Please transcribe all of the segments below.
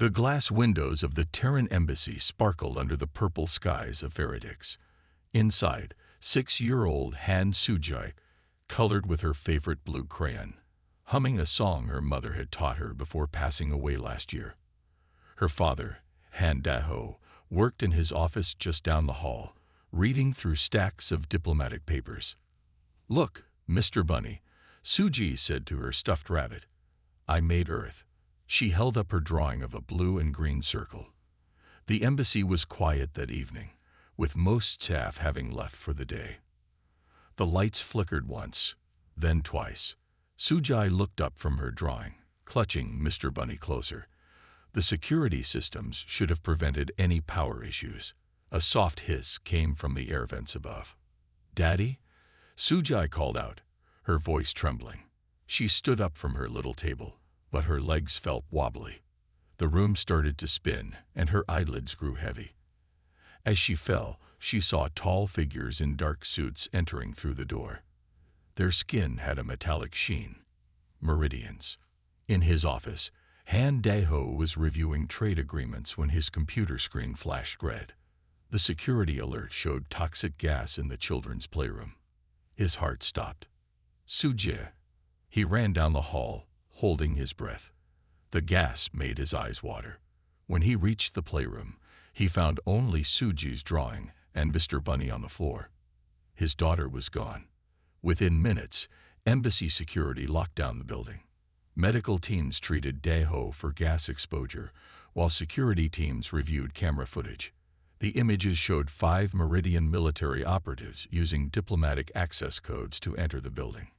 The glass windows of the Terran embassy sparkled under the purple skies of Veridix. Inside, 6-year-old Han Sujai colored with her favorite blue crayon, humming a song her mother had taught her before passing away last year. Her father, Han Daho, worked in his office just down the hall, reading through stacks of diplomatic papers. "Look, Mr. Bunny," Suji said to her stuffed rabbit. "I made Earth." She held up her drawing of a blue and green circle. The embassy was quiet that evening, with most staff having left for the day. The lights flickered once, then twice. Sujai looked up from her drawing, clutching Mr. Bunny closer. The security systems should have prevented any power issues. A soft hiss came from the air vents above. "Daddy?" Sujai called out, her voice trembling. She stood up from her little table, but her legs felt wobbly. The room started to spin, and her eyelids grew heavy. As she fell, she saw tall figures in dark suits entering through the door. Their skin had a metallic sheen. Meridians. In his office, Han Daho was reviewing trade agreements when his computer screen flashed red. The security alert showed toxic gas in the children's playroom. His heart stopped. "Sujie." He ran down the hall, holding his breath. The gas made his eyes water. When he reached the playroom, he found only Suji's drawing and Mr. Bunny on the floor. His daughter was gone. Within minutes, embassy security locked down the building. Medical teams treated Daho for gas exposure, while security teams reviewed camera footage. The images showed 5 Meridian military operatives using diplomatic access codes to enter the building.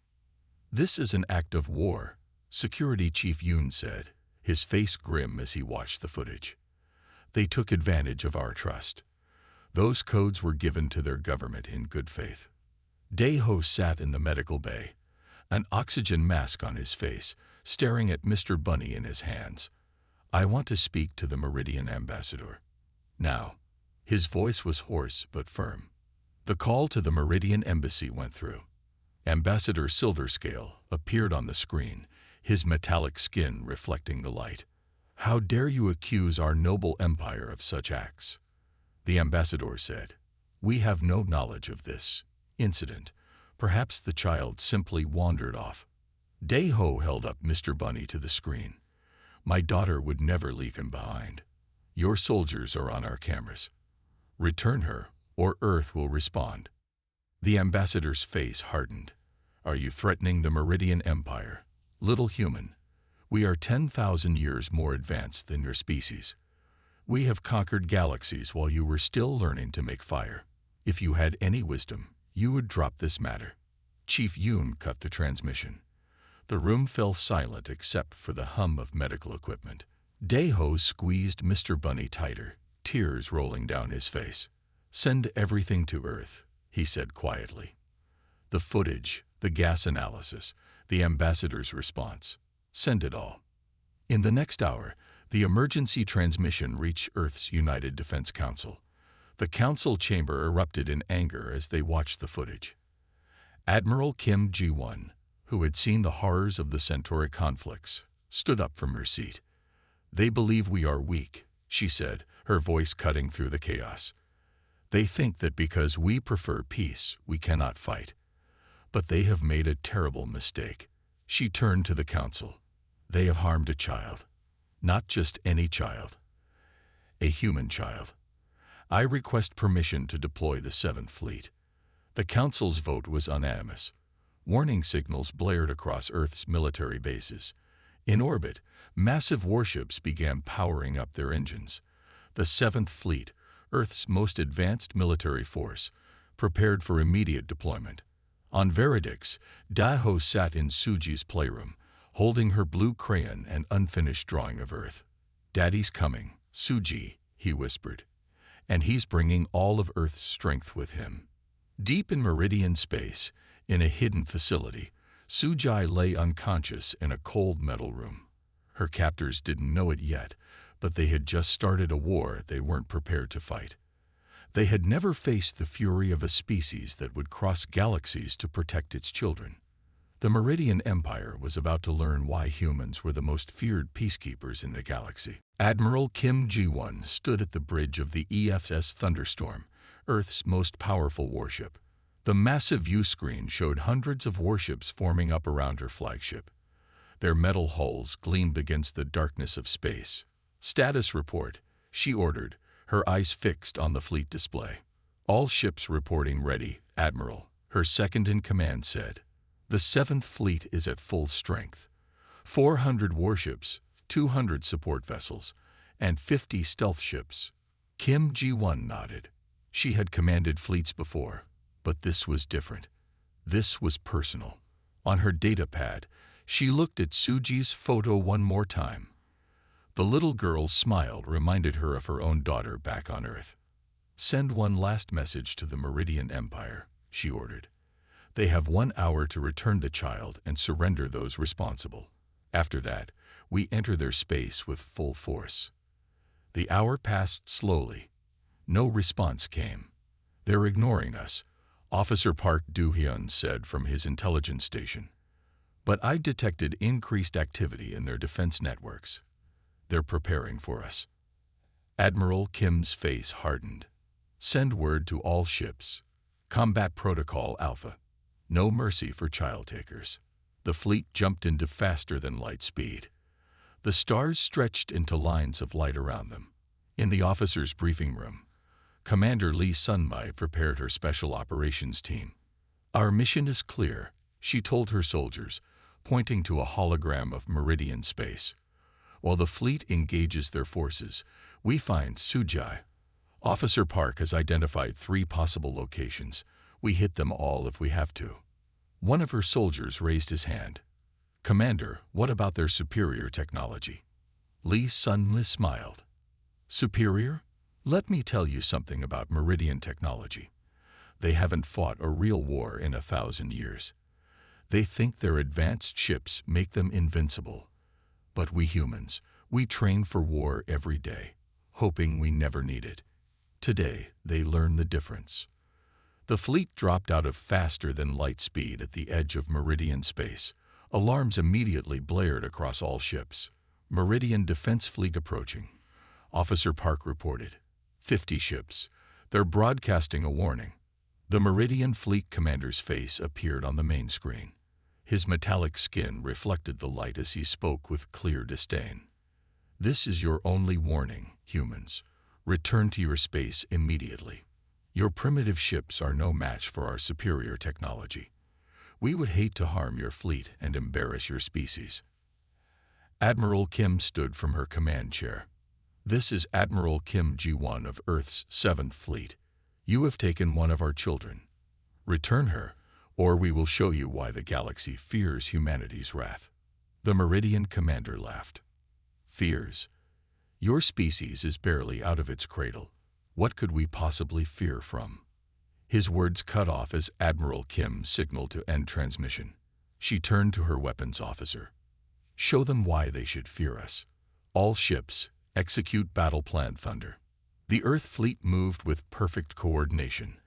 "This is an act of war," Security Chief Yoon said, his face grim as he watched the footage. "They took advantage of our trust. Those codes were given to their government in good faith." Daho sat in the medical bay, an oxygen mask on his face, staring at Mr. Bunny in his hands. "I want to speak to the Meridian ambassador. Now." His voice was hoarse but firm. The call to the Meridian embassy went through. Ambassador Silverscale appeared on the screen, his metallic skin reflecting the light. "How dare you accuse our noble empire of such acts?" The ambassador said. "We have no knowledge of this incident. Perhaps the child simply wandered off." Daho held up Mr. Bunny to the screen. "My daughter would never leave him behind. Your soldiers are on our cameras. Return her, or Earth will respond." The ambassador's face hardened. "Are you threatening the Meridian Empire? Little human, we are 10,000 years more advanced than your species. We have conquered galaxies while you were still learning to make fire. If you had any wisdom, you would drop this matter." Chief Yoon cut the transmission. The room fell silent except for the hum of medical equipment. Daho squeezed Mr. Bunny tighter, tears rolling down his face. "Send everything to Earth," he said quietly. The footage, the gas analysis, the ambassador's response. Send it all. In the next hour, the emergency transmission reached Earth's United Defense Council. The council chamber erupted in anger as they watched the footage. Admiral Kim Ji-won, who had seen the horrors of the Centauri conflicts, stood up from her seat. "They believe we are weak," she said, her voice cutting through the chaos. "They think that because we prefer peace, we cannot fight. But they have made a terrible mistake." She turned to the council. "They have harmed a child. Not just any child. A human child. I request permission to deploy the 7th Fleet." The council's vote was unanimous. Warning signals blared across Earth's military bases. In orbit, massive warships began powering up their engines. The 7th Fleet, Earth's most advanced military force, prepared for immediate deployment. On Veridix, Daho sat in Suji's playroom, holding her blue crayon and unfinished drawing of Earth. "Daddy's coming, Suji," he whispered. "And he's bringing all of Earth's strength with him." Deep in Meridian space, in a hidden facility, Sujai lay unconscious in a cold metal room. Her captors didn't know it yet, but they had just started a war they weren't prepared to fight. They had never faced the fury of a species that would cross galaxies to protect its children. The Meridian Empire was about to learn why humans were the most feared peacekeepers in the galaxy. Admiral Kim Ji-won stood at the bridge of the EFS Thunderstorm, Earth's most powerful warship. The massive view screen showed hundreds of warships forming up around her flagship. Their metal hulls gleamed against the darkness of space. "Status report," she ordered, her eyes fixed on the fleet display. "All ships reporting ready, Admiral," her second-in-command said. "The 7th Fleet is at full strength. 400 warships, 200 support vessels, and 50 stealth ships." Kim Ji-won nodded. She had commanded fleets before, but this was different. This was personal. On her data pad, she looked at Suji's photo one more time. The little girl's smile reminded her of her own daughter back on Earth. "Send one last message to the Meridian Empire," she ordered. "They have 1 hour to return the child and surrender those responsible. After that, we enter their space with full force." The hour passed slowly. No response came. "They're ignoring us," Officer Park Do-hyun said from his intelligence station. "But I detected increased activity in their defense networks. They're preparing for us." Admiral Kim's face hardened. "Send word to all ships. Combat Protocol Alpha. No mercy for child takers." The fleet jumped into faster-than-light speed. The stars stretched into lines of light around them. In the officers' briefing room, Commander Lee Sun-mai prepared her special operations team. "Our mission is clear," she told her soldiers, pointing to a hologram of Meridian space. "While the fleet engages their forces, we find Sujai. Officer Park has identified 3 possible locations. We hit them all if we have to." One of her soldiers raised his hand. "Commander, what about their superior technology?" Lee Sun-mai smiled. "Superior? Let me tell you something about Meridian technology. They haven't fought a real war in 1,000 years. They think their advanced ships make them invincible. But we humans, we train for war every day, hoping we never need it. Today, they learn the difference." The fleet dropped out of faster-than-light speed at the edge of Meridian space. Alarms immediately blared across all ships. "Meridian Defense Fleet approaching," Officer Park reported. 50 ships. They're broadcasting a warning." The Meridian Fleet commander's face appeared on the main screen. His metallic skin reflected the light as he spoke with clear disdain. "This is your only warning, humans. Return to your space immediately. Your primitive ships are no match for our superior technology. We would hate to harm your fleet and embarrass your species." Admiral Kim stood from her command chair. "This is Admiral Kim Ji-won of Earth's 7th Fleet. You have taken one of our children. Return her, or we will show you why the galaxy fears humanity's wrath." The Meridian commander laughed. "Fears? Your species is barely out of its cradle. What could we possibly fear from?" His words cut off as Admiral Kim signaled to end transmission. She turned to her weapons officer. "Show them why they should fear us. All ships, execute Battle Plan Thunder." The Earth fleet moved with perfect coordination.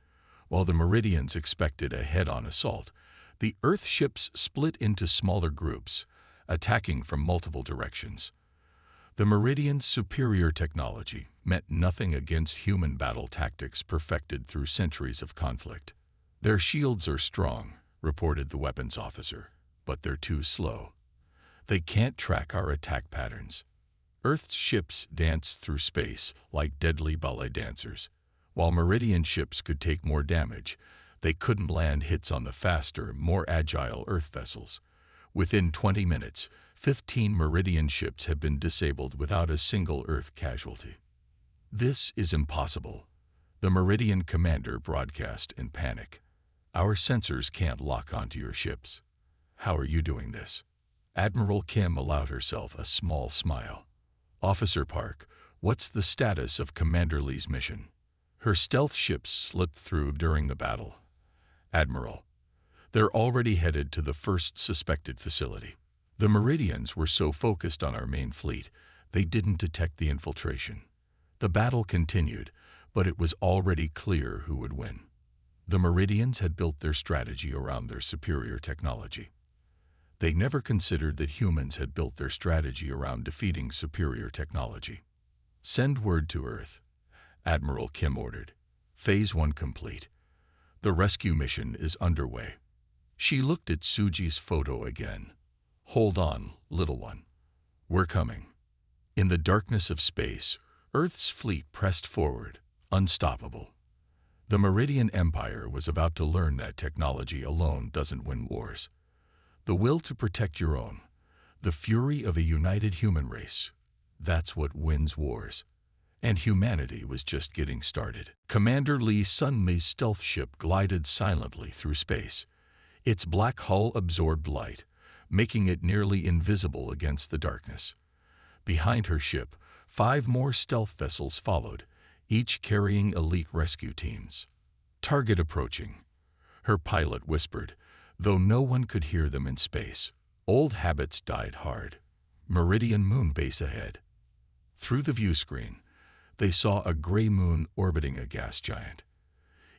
While the Meridians expected a head-on assault, the Earth ships split into smaller groups, attacking from multiple directions. The Meridians' superior technology meant nothing against human battle tactics perfected through centuries of conflict. "Their shields are strong," reported the weapons officer, "but they're too slow. They can't track our attack patterns." Earth's ships danced through space like deadly ballet dancers. While Meridian ships could take more damage, they couldn't land hits on the faster, more agile Earth vessels. Within 20 minutes, 15 Meridian ships had been disabled without a single Earth casualty. "This is impossible," the Meridian commander broadcast in panic. "Our sensors can't lock onto your ships." "How are you doing this?" Admiral Kim allowed herself a small smile. "Officer Park, what's the status of Commander Lee's mission?" Her stealth ships slipped through during the battle. "Admiral, they're already headed to the first suspected facility. The Meridians were so focused on our main fleet, they didn't detect the infiltration." The battle continued, but it was already clear who would win. The Meridians had built their strategy around their superior technology. They never considered that humans had built their strategy around defeating superior technology. "Send word to Earth," Admiral Kim ordered. "Phase 1 complete. The rescue mission is underway." She looked at Suji's photo again. "Hold on, little one. We're coming." In the darkness of space, Earth's fleet pressed forward, unstoppable. The Meridian Empire was about to learn that technology alone doesn't win wars. The will to protect your own, the fury of a united human race, that's what wins wars. And humanity was just getting started. Commander Lee Sun-mi's stealth ship glided silently through space. Its black hull absorbed light, making it nearly invisible against the darkness. Behind her ship, 5 more stealth vessels followed, each carrying elite rescue teams. "Target approaching," her pilot whispered, though no one could hear them in space. Old habits died hard. Meridian moon base ahead. Through the view screen, they saw a gray moon orbiting a gas giant.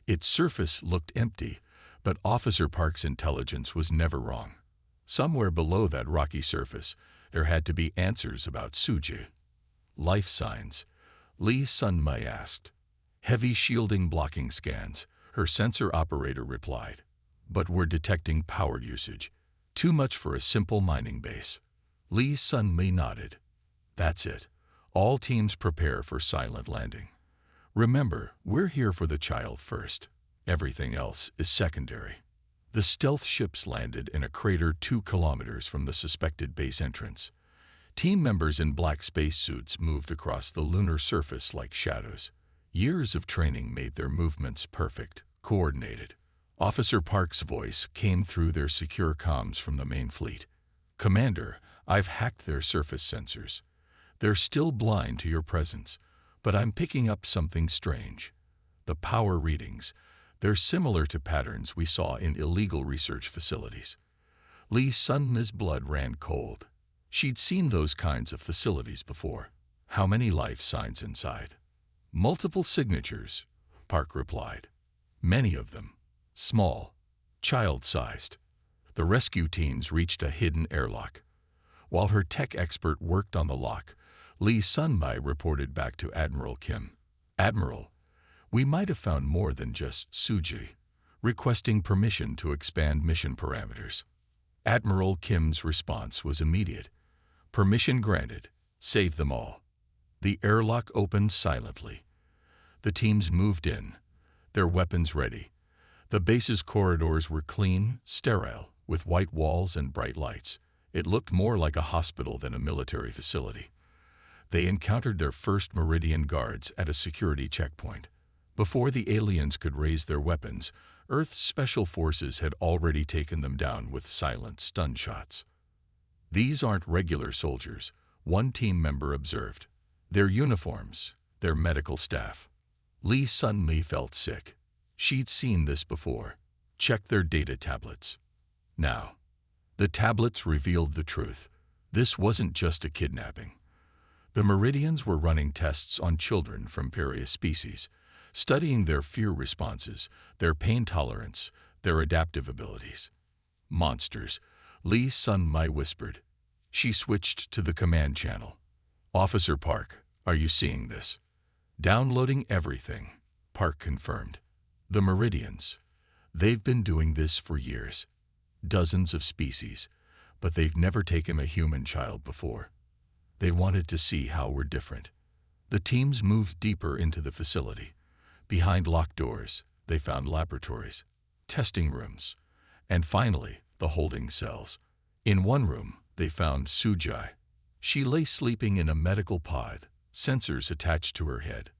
Its surface looked empty, but Officer Park's intelligence was never wrong. Somewhere below that rocky surface, there had to be answers about Suji. "Life signs," Lee Sun-mi asked. "Heavy shielding blocking scans," her sensor operator replied. "But we're detecting power usage. Too much for a simple mining base." Lee Sun-mi nodded. "That's it. All teams prepare for silent landing. Remember, we're here for the child first. Everything else is secondary." The stealth ships landed in a crater 2 kilometers from the suspected base entrance. Team members in black spacesuits moved across the lunar surface like shadows. Years of training made their movements perfect, coordinated. Officer Park's voice came through their secure comms from the main fleet. "Commander, I've hacked their surface sensors. They're still blind to your presence, but I'm picking up something strange. The power readings, they're similar to patterns we saw in illegal research facilities." Lee Sun-mi's blood ran cold. She'd seen those kinds of facilities before. "How many life signs inside?" "Multiple signatures," Park replied. "Many of them. Small, child-sized." The rescue teams reached a hidden airlock. While her tech expert worked on the lock, Lee Sun-mi reported back to Admiral Kim. "Admiral, we might have found more than just Suji," requesting permission to expand mission parameters. Admiral Kim's response was immediate. "Permission granted. Save them all." The airlock opened silently. The teams moved in, their weapons ready. The base's corridors were clean, sterile, with white walls and bright lights. It looked more like a hospital than a military facility. They encountered their first Meridian guards at a security checkpoint. Before the aliens could raise their weapons, Earth's special forces had already taken them down with silent stun shots. "These aren't regular soldiers," one team member observed. "Their uniforms, their medical staff." Lee Sun-mi felt sick. She'd seen this before. Check their data tablets. Now, the tablets revealed the truth. This wasn't just a kidnapping. The Meridians were running tests on children from various species, studying their fear responses, their pain tolerance, their adaptive abilities. "Monsters," Lee Sun-mi whispered. She switched to the command channel. "Officer Park, are you seeing this?" "Downloading everything," Park confirmed. "The Meridians. They've been doing this for years. Dozens of species, but they've never taken a human child before. They wanted to see how we're different." The teams moved deeper into the facility. Behind locked doors, they found laboratories, testing rooms, and finally, the holding cells. In one room, they found Suji. She lay sleeping in a medical pod, sensors attached to her head.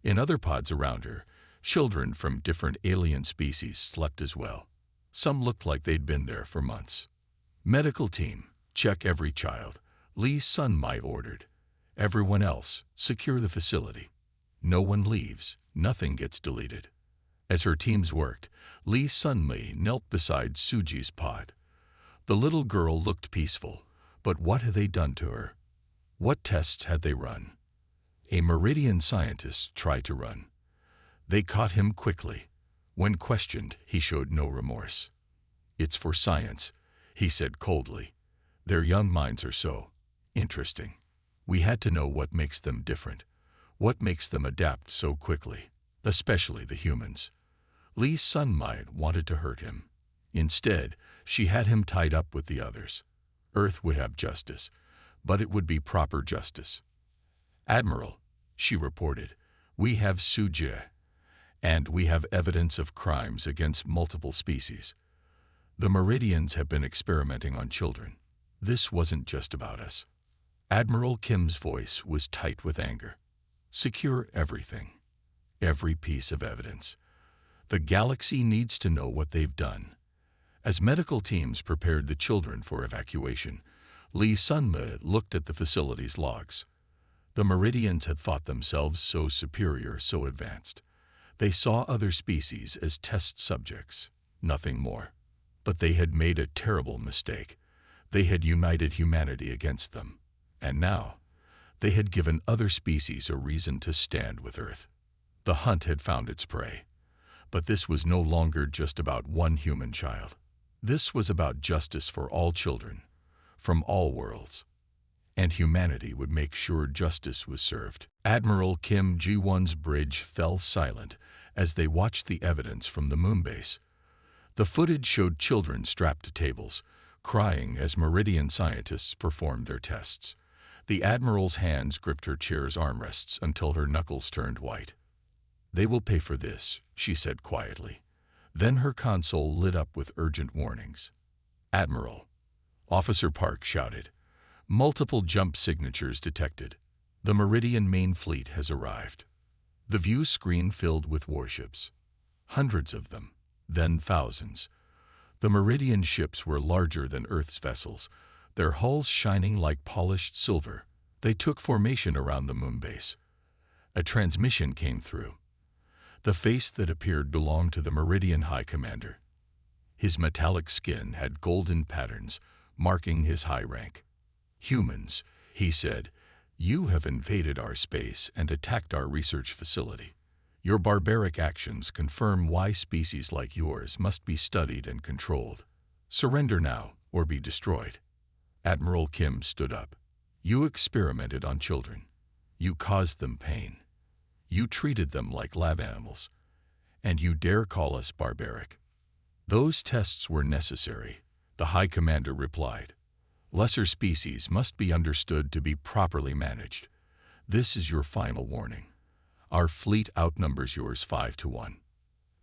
In other pods around her, children from different alien species slept as well. Some looked like they'd been there for months. "Medical team, check every child," Lee Sun-mi ordered. "Everyone else, secure the facility. No one leaves, nothing gets deleted." As her teams worked, Lee Sun-mi knelt beside Suji's pod. The little girl looked peaceful, but what had they done to her? What tests had they run? A Meridian scientist tried to run. They caught him quickly. When questioned, he showed no remorse. "It's for science," he said coldly. Their young minds are so interesting. We had to know what makes them different, what makes them adapt so quickly, especially the humans. Lee's son might wanted to hurt him. Instead, she had him tied up with the others. Earth would have justice, but it would be proper justice. Admiral, she reported, we have Suje, and we have evidence of crimes against multiple species. The Meridians have been experimenting on children. This wasn't just about us. Admiral Kim's voice was tight with anger. Secure everything. Every piece of evidence. The galaxy needs to know what they've done. As medical teams prepared the children for evacuation, Lee Sunma looked at the facility's logs. The Meridians had thought themselves so superior, so advanced. They saw other species as test subjects, nothing more. But they had made a terrible mistake. They had united humanity against them. And now, they had given other species a reason to stand with Earth. The hunt had found its prey. But this was no longer just about one human child. This was about justice for all children, from all worlds. And humanity would make sure justice was served. Admiral Kim Ji-won's bridge fell silent as they watched the evidence from the moonbase. The footage showed children strapped to tables, crying as Meridian scientists performed their tests. The Admiral's hands gripped her chair's armrests until her knuckles turned white. They will pay for this, she said quietly. Then her console lit up with urgent warnings. Admiral, Officer Park shouted. Multiple jump signatures detected. The Meridian main fleet has arrived. The view screen filled with warships. Hundreds of them, then thousands. The Meridian ships were larger than Earth's vessels, their hulls shining like polished silver. They took formation around the moonbase. A transmission came through. The face that appeared belonged to the Meridian High Commander. His metallic skin had golden patterns, marking his high rank. Humans, he said, you have invaded our space and attacked our research facility. Your barbaric actions confirm why species like yours must be studied and controlled. Surrender now or be destroyed. Admiral Kim stood up. You experimented on children. You caused them pain. You treated them like lab animals. And you dare call us barbaric? Those tests were necessary, the High Commander replied. Lesser species must be understood to be properly managed. This is your final warning. Our fleet outnumbers yours 5-1.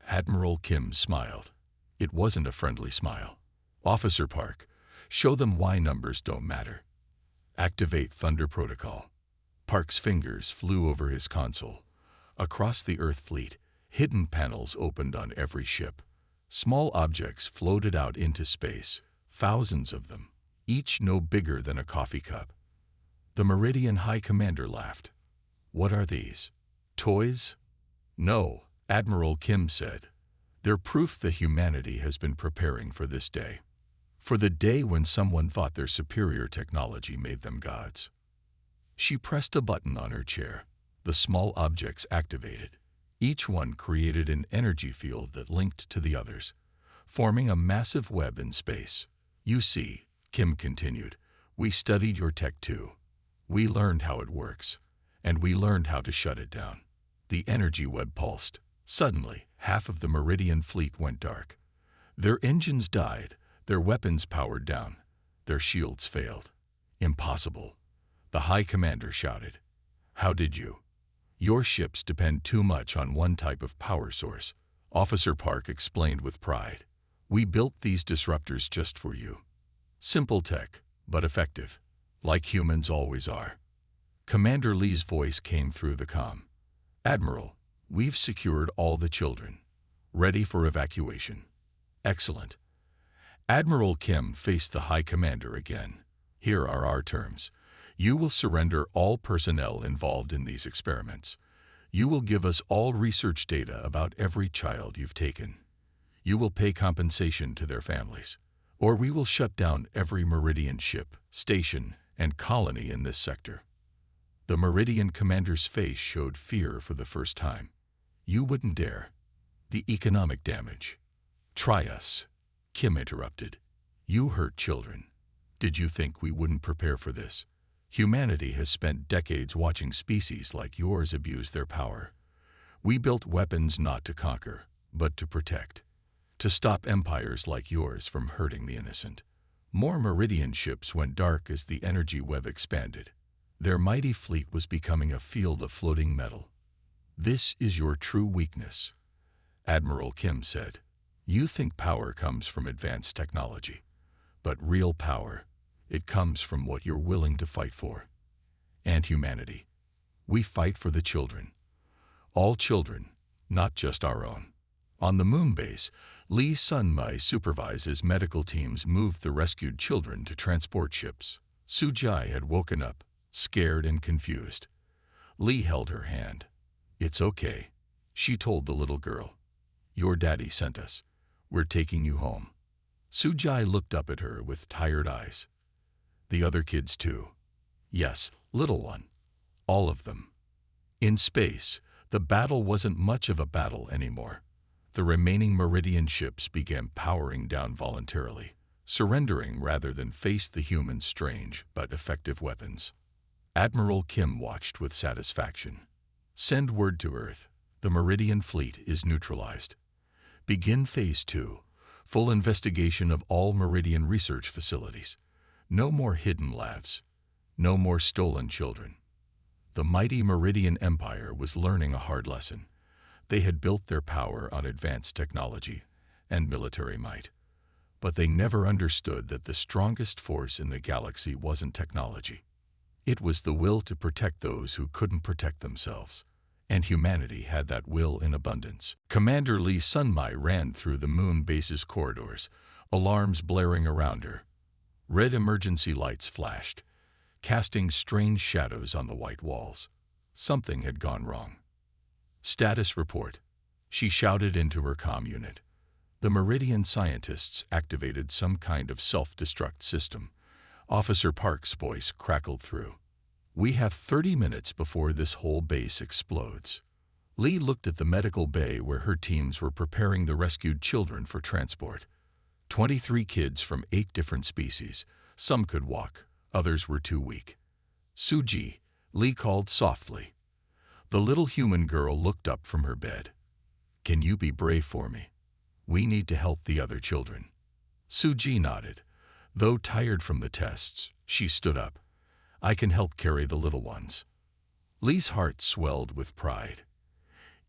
Admiral Kim smiled. It wasn't a friendly smile. Officer Park, show them why numbers don't matter. Activate Thunder Protocol. Park's fingers flew over his console. Across the Earth fleet, hidden panels opened on every ship. Small objects floated out into space, thousands of them, each no bigger than a coffee cup. The Meridian High Commander laughed. What are these? Toys? No, Admiral Kim said. They're proof that humanity has been preparing for this day. For the day when someone thought their superior technology made them gods. She pressed a button on her chair. The small objects activated. Each one created an energy field that linked to the others, forming a massive web in space. You see, Kim continued, we studied your tech too. We learned how it works, and we learned how to shut it down. The energy web pulsed. Suddenly, half of the Meridian fleet went dark. Their engines died, their weapons powered down, their shields failed. Impossible, the High Commander shouted. How did you? Your ships depend too much on one type of power source, Officer Park explained with pride. We built these disruptors just for you. Simple tech, but effective, like humans always are. Commander Lee's voice came through the comm. Admiral, we've secured all the children. Ready for evacuation. Excellent. Admiral Kim faced the High Commander again. Here are our terms. You will surrender all personnel involved in these experiments. You will give us all research data about every child you've taken. You will pay compensation to their families, or we will shut down every Meridian ship, station, and colony in this sector. The Meridian Commander's face showed fear for the first time. You wouldn't dare. The economic damage. Try us, Kim interrupted. You hurt children. Did you think we wouldn't prepare for this? Humanity has spent decades watching species like yours abuse their power. We built weapons not to conquer, but to protect. To stop empires like yours from hurting the innocent. More Meridian ships went dark as the energy web expanded. Their mighty fleet was becoming a field of floating metal. This is your true weakness, Admiral Kim said. You think power comes from advanced technology. But real power, it comes from what you're willing to fight for. And humanity. We fight for the children. All children, not just our own. On the moon base, Lee Sun-mai supervises medical teams moved the rescued children to transport ships. Su-jai had woken up, scared and confused. Lee held her hand. It's okay, she told the little girl. Your daddy sent us. We're taking you home. Su-jai looked up at her with tired eyes. The other kids too. Yes, little one. All of them. In space, the battle wasn't much of a battle anymore. The remaining Meridian ships began powering down voluntarily, surrendering rather than face the humans' strange but effective weapons. Admiral Kim watched with satisfaction. Send word to Earth. The Meridian fleet is neutralized. Begin Phase 2. Full investigation of all Meridian research facilities. No more hidden labs. No more stolen children. The mighty Meridian Empire was learning a hard lesson. They had built their power on advanced technology and military might. But they never understood that the strongest force in the galaxy wasn't technology. It was the will to protect those who couldn't protect themselves. And humanity had that will in abundance. Commander Lee Sun-mai ran through the moon base's corridors, alarms blaring around her. Red emergency lights flashed, casting strange shadows on the white walls. Something had gone wrong. Status report, she shouted into her comm unit. The Meridian scientists activated some kind of self-destruct system. Officer Park's voice crackled through. We have 30 minutes before this whole base explodes. Lee looked at the medical bay where her teams were preparing the rescued children for transport. 23 kids from 8 different species. Some could walk, others were too weak. Suji, Lee called softly. The little human girl looked up from her bed. Can you be brave for me? We need to help the other children. Suji nodded. Though tired from the tests, she stood up. I can help carry the little ones. Lee's heart swelled with pride.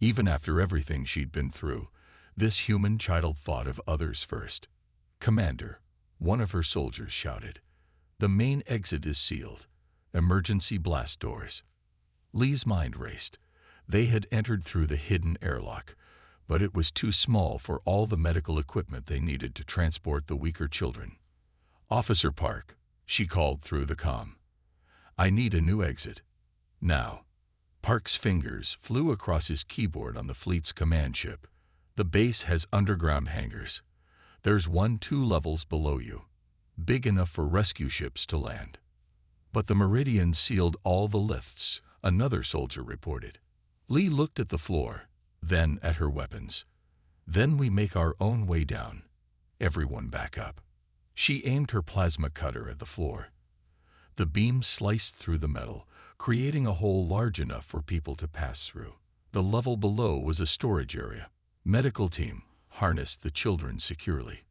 Even after everything she'd been through, this human child thought of others first. Commander, one of her soldiers shouted. The main exit is sealed. Emergency blast doors. Lee's mind raced. They had entered through the hidden airlock, but it was too small for all the medical equipment they needed to transport the weaker children. Officer Park, she called through the comm. I need a new exit. Now. Park's fingers flew across his keyboard on the fleet's command ship. The base has underground hangars. There's one 2 levels below you, big enough for rescue ships to land. But the Meridian sealed all the lifts, another soldier reported. Lee looked at the floor, then at her weapons. Then we make our own way down. Everyone back up. She aimed her plasma cutter at the floor. The beam sliced through the metal, creating a hole large enough for people to pass through. The level below was a storage area. Medical team harnessed the children securely.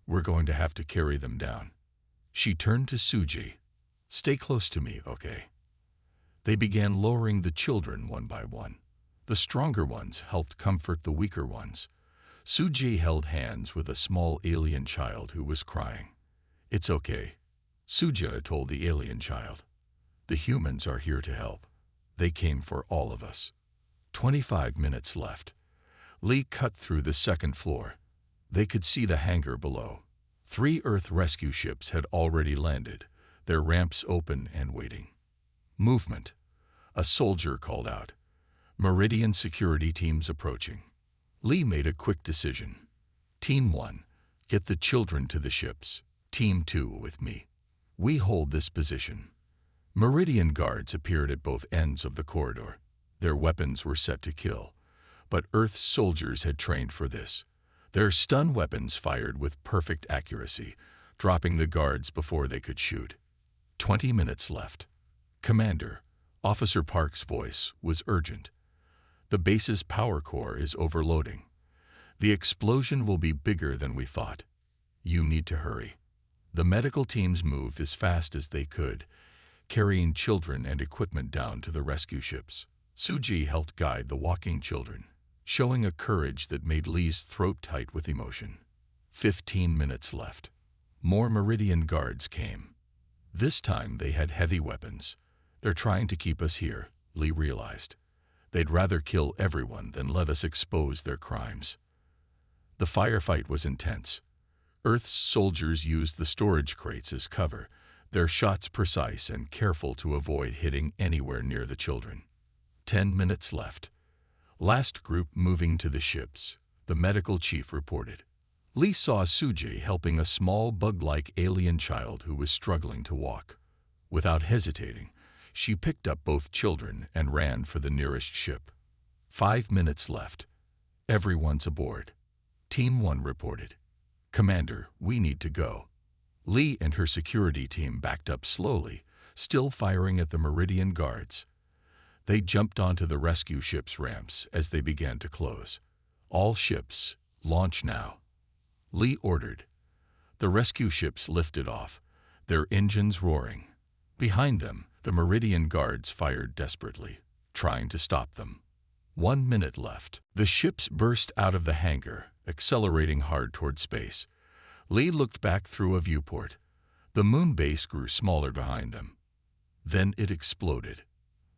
We're going to have to carry them down. She turned to Suji. Stay close to me, okay? They began lowering the children one by one. The stronger ones helped comfort the weaker ones. Suji held hands with a small alien child who was crying. It's okay, Suja told the alien child. The humans are here to help. They came for all of us. 25 minutes left. Lee cut through the second floor. They could see the hangar below. 3 Earth rescue ships had already landed, their ramps open and waiting. Movement. A soldier called out. Meridian security teams approaching. Lee made a quick decision. Team 1, get the children to the ships. Team 2 with me. We hold this position. Meridian guards appeared at both ends of the corridor. Their weapons were set to kill, but Earth's soldiers had trained for this. Their stun weapons fired with perfect accuracy, dropping the guards before they could shoot. 20 minutes left. Commander, Officer Park's voice was urgent. The base's power core is overloading. The explosion will be bigger than we thought. You need to hurry. The medical teams moved as fast as they could, carrying children and equipment down to the rescue ships. Suji helped guide the walking children, showing a courage that made Lee's throat tight with emotion. 15 minutes left. More Meridian guards came. This time they had heavy weapons. They're trying to keep us here, Lee realized. They'd rather kill everyone than let us expose their crimes. The firefight was intense. Earth's soldiers used the storage crates as cover, their shots precise and careful to avoid hitting anywhere near the children. 10 minutes left. Last group moving to the ships, the medical chief reported. Lee saw Suji helping a small bug-like alien child who was struggling to walk. Without hesitating, she picked up both children and ran for the nearest ship. 5 minutes left. Everyone's aboard. Team 1 reported. Commander, we need to go. Lee and her security team backed up slowly, still firing at the Meridian guards. They jumped onto the rescue ship's ramps as they began to close. All ships, launch now. Lee ordered. The rescue ships lifted off, their engines roaring. Behind them, the Meridian guards fired desperately, trying to stop them. 1 minute left. The ships burst out of the hangar, accelerating hard toward space. Lee looked back through a viewport. The moon base grew smaller behind them. Then it exploded.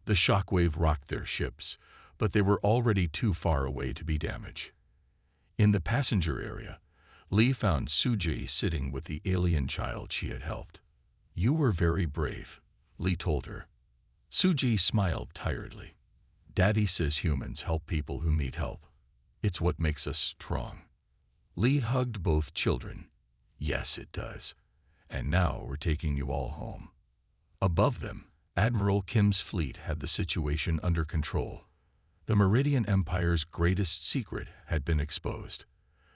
The shockwave rocked their ships, but they were already too far away to be damaged. In the passenger area, Lee found Suji sitting with the alien child she had helped. You were very brave, Lee told her. Suji smiled tiredly. Daddy says humans help people who need help. It's what makes us strong. Lee hugged both children. Yes, it does. And now we're taking you all home. Above them, Admiral Kim's fleet had the situation under control. The Meridian Empire's greatest secret had been exposed.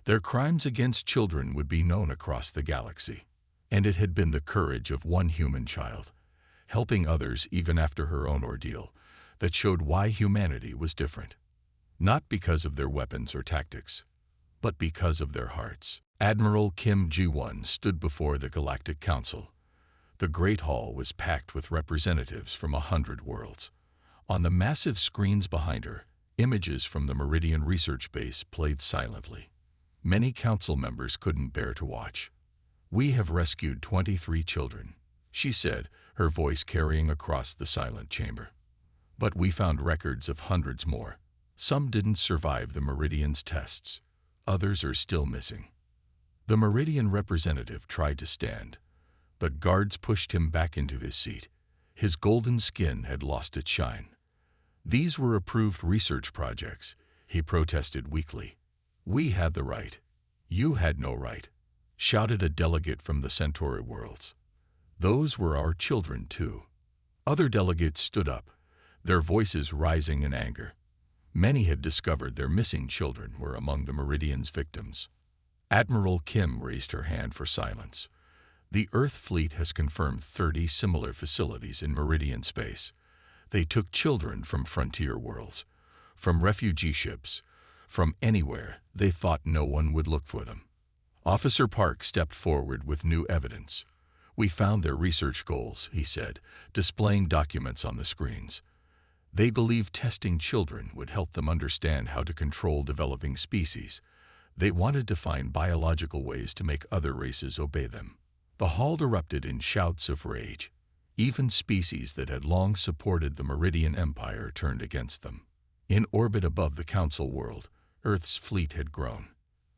Their crimes against children would be known across the galaxy. And it had been the courage of one human child, helping others even after her own ordeal, that showed why humanity was different. Not because of their weapons or tactics, but because of their hearts. Admiral Kim Ji-won stood before the Galactic Council. The Great Hall was packed with representatives from 100 worlds. On the massive screens behind her, images from the Meridian Research Base played silently. Many council members couldn't bear to watch. We have rescued 23 children, she said, her voice carrying across the silent chamber. But we found records of hundreds more. Some didn't survive the Meridian's tests. Others are still missing. The Meridian representative tried to stand, but guards pushed him back into his seat. His golden skin had lost its shine. These were approved research projects, he protested weakly. We had the right. You had no right, shouted a delegate from the Centauri worlds. Those were our children, too. Other delegates stood up, their voices rising in anger. Many had discovered their missing children were among the Meridian's victims. Admiral Kim raised her hand for silence. The Earth fleet has confirmed 30 similar facilities in Meridian space. They took children from frontier worlds, from refugee ships, from anywhere they thought no one would look for them. Officer Park stepped forward with new evidence. We found their research goals, he said, displaying documents on the screens. They believed testing children would help them understand how to control developing species. They wanted to find biological ways to make other races obey them. The hall erupted in shouts of rage. Even species that had long supported the Meridian Empire turned against them. In orbit above the Council world, Earth's fleet had grown.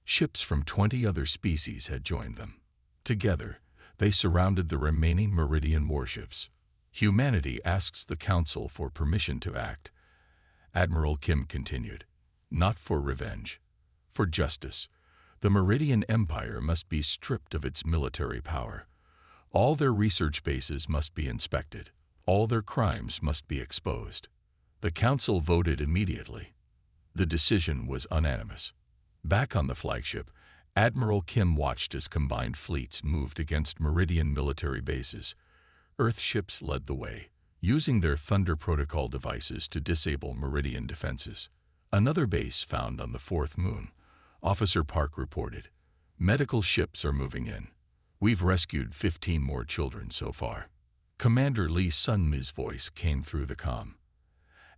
Ships from 20 other species had joined them. Together, they surrounded the remaining Meridian warships. Humanity asks the Council for permission to act. Admiral Kim continued. Not for revenge. For justice. The Meridian Empire must be stripped of its military power. All their research bases must be inspected. All their crimes must be exposed. The Council voted immediately. The decision was unanimous. Back on the flagship, Admiral Kim watched as combined fleets moved against Meridian military bases. Earth ships led the way, using their Thunder Protocol devices to disable Meridian defenses. Another base found on the fourth moon. Officer Park reported, "Medical ships are moving in. We've rescued 15 more children so far." Commander Lee Sunmi's voice came through the comm.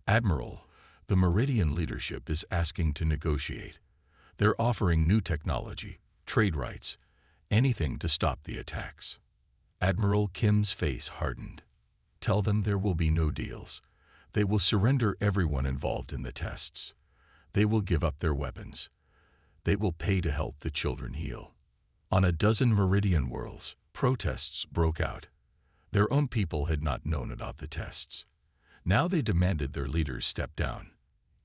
"Admiral, the Meridian leadership is asking to negotiate. They're offering new technology, trade rights, anything to stop the attacks." Admiral Kim's face hardened. "Tell them there will be no deals. They will surrender everyone involved in the tests. They will give up their weapons. They will pay to help the children heal." On a dozen Meridian worlds, protests broke out. Their own people had not known about the tests. Now they demanded their leaders step down.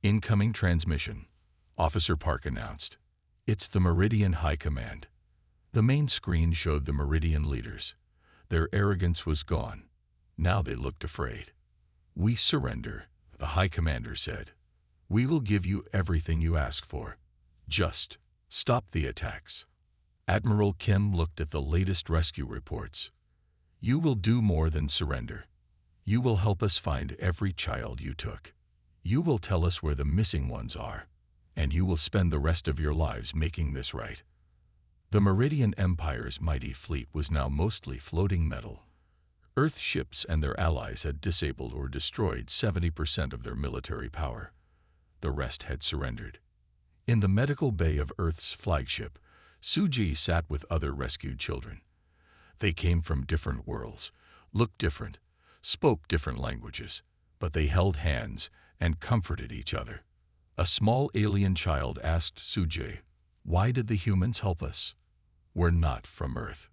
"Incoming transmission," Officer Park announced. "It's the Meridian High Command." The main screen showed the Meridian leaders. Their arrogance was gone. Now they looked afraid. "We surrender," the High Commander said. "We will give you everything you ask for. Just stop the attacks." Admiral Kim looked at the latest rescue reports. "You will do more than surrender. You will help us find every child you took. You will tell us where the missing ones are, and you will spend the rest of your lives making this right." The Meridian Empire's mighty fleet was now mostly floating metal. Earth ships and their allies had disabled or destroyed 70% of their military power. The rest had surrendered. In the medical bay of Earth's flagship, Suji sat with other rescued children. They came from different worlds, looked different, spoke different languages, but they held hands and comforted each other. A small alien child asked Suji, "Why did the humans help us? We're not from Earth."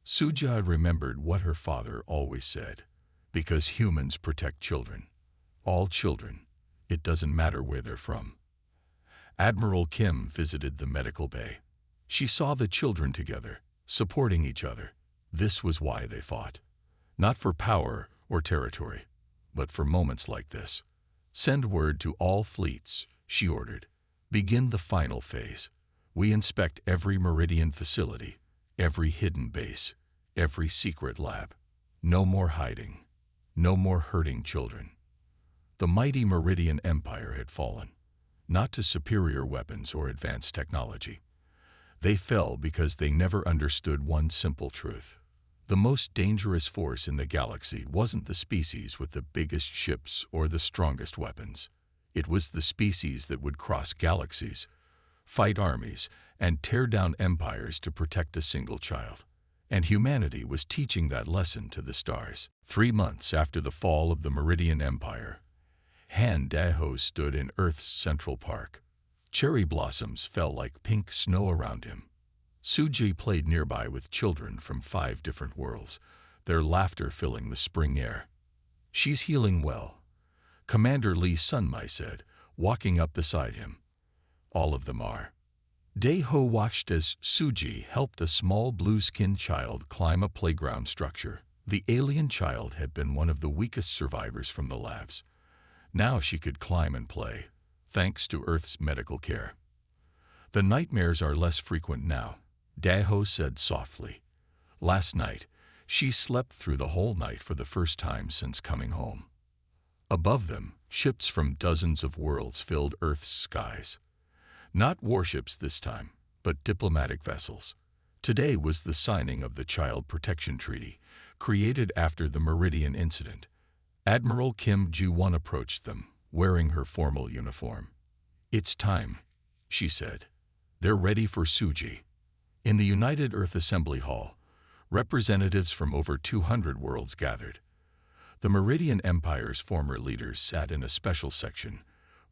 Suji remembered what her father always said, "Because humans protect children. All children. It doesn't matter where they're from." Admiral Kim visited the medical bay. She saw the children together, supporting each other. This was why they fought. Not for power or territory, but for moments like this. "Send word to all fleets," she ordered. "Begin the final phase. We inspect every Meridian facility, every hidden base, every secret lab. No more hiding. No more hurting children." The mighty Meridian Empire had fallen, not to superior weapons or advanced technology. They fell because they never understood one simple truth. The most dangerous force in the galaxy wasn't the species with the biggest ships or the strongest weapons. It was the species that would cross galaxies, fight armies, and tear down empires to protect a single child. And humanity was teaching that lesson to the stars. 3 months after the fall of the Meridian Empire, Han Daho stood in Earth's Central Park. Cherry blossoms fell like pink snow around him. Suji played nearby with children from 5 different worlds, their laughter filling the spring air. "She's healing well," Commander Lee Sunmi said, walking up beside him. "All of them are." Daeho watched as Suji helped a small blue-skinned child climb a playground structure. The alien child had been one of the weakest survivors from the labs. Now she could climb and play, thanks to Earth's medical care. "The nightmares are less frequent now," Daeho said softly. Last night, she slept through the whole night for the first time since coming home. Above them, ships from dozens of worlds filled Earth's skies. Not warships this time, but diplomatic vessels. Today was the signing of the Child Protection Treaty, created after the Meridian incident. Admiral Kim Ju-won approached them, wearing her formal uniform. "It's time," she said. "They're ready for Suji." In the United Earth Assembly Hall, representatives from over 200 worlds gathered. The Meridian Empire's former leaders sat in a special section,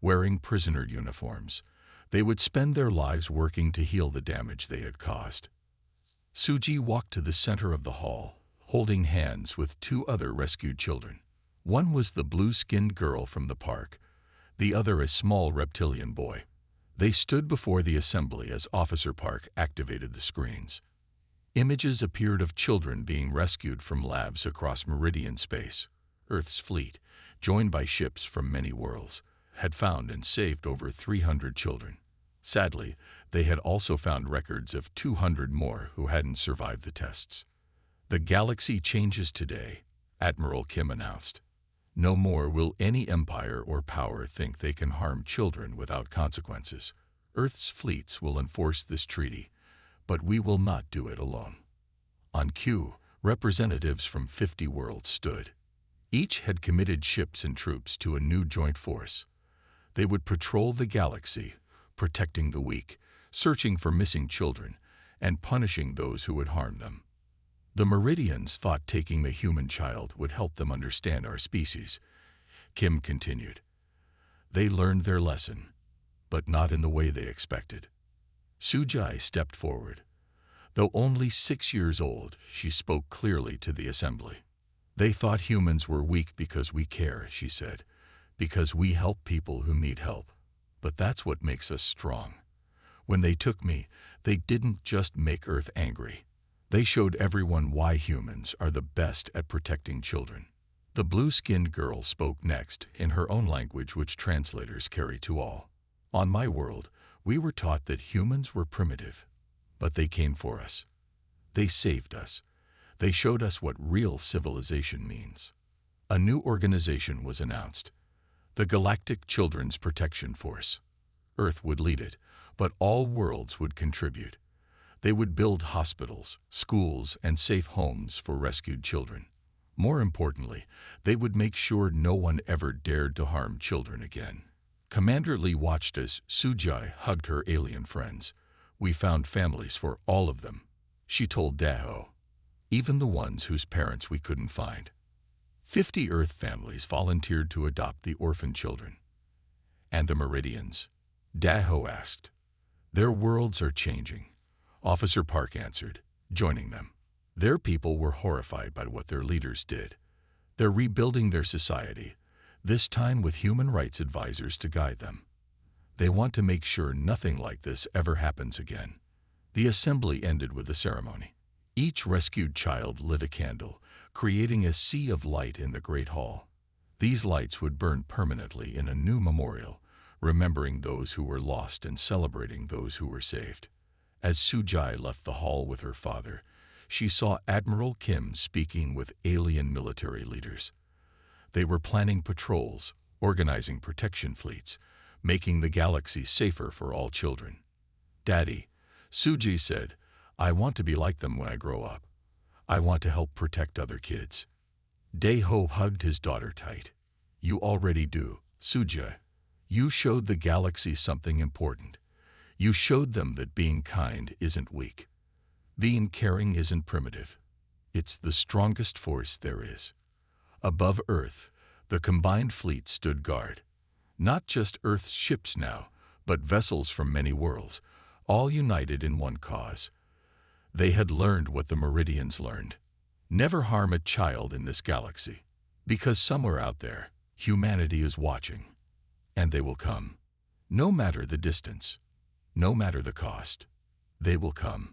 wearing prisoner uniforms. They would spend their lives working to heal the damage they had caused. Suji walked to the center of the hall, holding hands with 2 other rescued children. One was the blue-skinned girl from the park, the other a small reptilian boy. They stood before the assembly as Officer Park activated the screens. Images appeared of children being rescued from labs across Meridian space. Earth's fleet, joined by ships from many worlds, had found and saved over 300 children. Sadly, they had also found records of 200 more who hadn't survived the tests. The galaxy changes today, Admiral Kim announced. No more will any empire or power think they can harm children without consequences. Earth's fleets will enforce this treaty, but we will not do it alone. On cue, representatives from 50 worlds stood. Each had committed ships and troops to a new joint force. They would patrol the galaxy, protecting the weak, searching for missing children, and punishing those who would harm them. The Meridians thought taking the human child would help them understand our species. Kim continued. They learned their lesson, but not in the way they expected. Sujai stepped forward. Though only 6 years old, she spoke clearly to the assembly. They thought humans were weak because we care, she said, because we help people who need help. But that's what makes us strong. When they took me, they didn't just make Earth angry. They showed everyone why humans are the best at protecting children. The blue-skinned girl spoke next in her own language, which translators carry to all. On my world, we were taught that humans were primitive, but they came for us. They saved us. They showed us what real civilization means. A new organization was announced, the Galactic Children's Protection Force. Earth would lead it, but all worlds would contribute. They would build hospitals, schools, and safe homes for rescued children. More importantly, they would make sure no one ever dared to harm children again. Commander Lee watched as Sujai hugged her alien friends. We found families for all of them, she told Daho, even the ones whose parents we couldn't find. 50 Earth families volunteered to adopt the orphan children. And the Meridians? Daho asked. Their worlds are changing, Officer Park answered, joining them. Their people were horrified by what their leaders did. They're rebuilding their society, this time with human rights advisors to guide them. They want to make sure nothing like this ever happens again. The assembly ended with a ceremony. Each rescued child lit a candle, creating a sea of light in the Great Hall. These lights would burn permanently in a new memorial, remembering those who were lost and celebrating those who were saved. As Sujai left the hall with her father, she saw Admiral Kim speaking with alien military leaders. They were planning patrols, organizing protection fleets, making the galaxy safer for all children. Daddy, Suji said, I want to be like them when I grow up. I want to help protect other kids. Daho hugged his daughter tight. You already do, Sujai. You showed the galaxy something important. You showed them that being kind isn't weak. Being caring isn't primitive. It's the strongest force there is. Above Earth, the combined fleet stood guard. Not just Earth's ships now, but vessels from many worlds, all united in one cause. They had learned what the Meridians learned. Never harm a child in this galaxy, because somewhere out there, humanity is watching, and they will come. No matter the distance, no matter the cost, they will come.